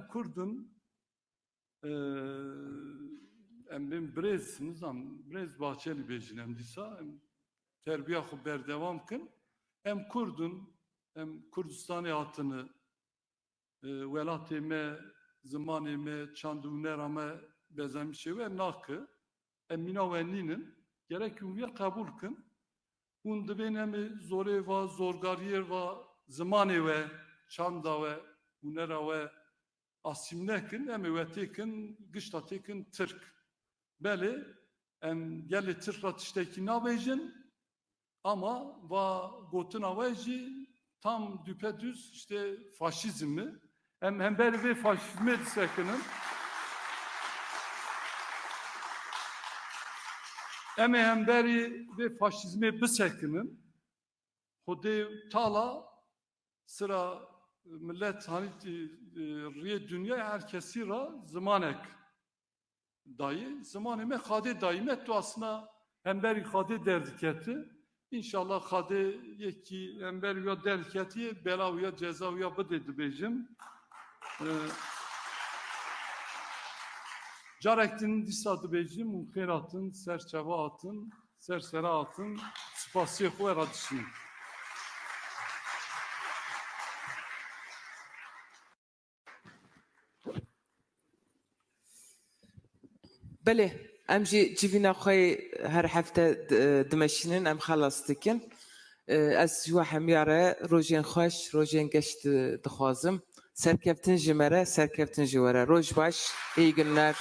Kurdun em brez nizam brez bahçeli bejinem disa em terbiye xu berdevam kin em Kurdun em Kurdistanê hatını welatê me zimanê me çandûnera me bezemişê we nake em mîna we nînin gerek wê qebûl kin hûn dibên em zorê va zorgariyê va zimanê we çanda we hûnera we asîm nekin em ê we têkin gişta têkin Tirk belê em gelê Tirk ra tiştekî nabêjin ama va gotina we jî tam düpedüz işte faşizm mi em hember vê faşizmê disekinin em ê hemberî vê faşizmê bisekinin xwedê tala sıra millet hani riye dünya herkesi ra zamanek dayı zamanı me xade dayımet tu aslında hemberi xade derdiketi İnşallah xade yeki hemberi ya derdiketi bela ya ceza ya bidedi bejim carektin disadı bejim muhkeratın serçeva atın sersera atın spasiye xwe radişin. بله ام جی جیوینا خوی هر هفته دمشینن ام خلاص دکن از جوا همیاره روزین خوش روزین گشت دخوازم سرکفتن جمره سرکفتن جواره روز باش iyi günler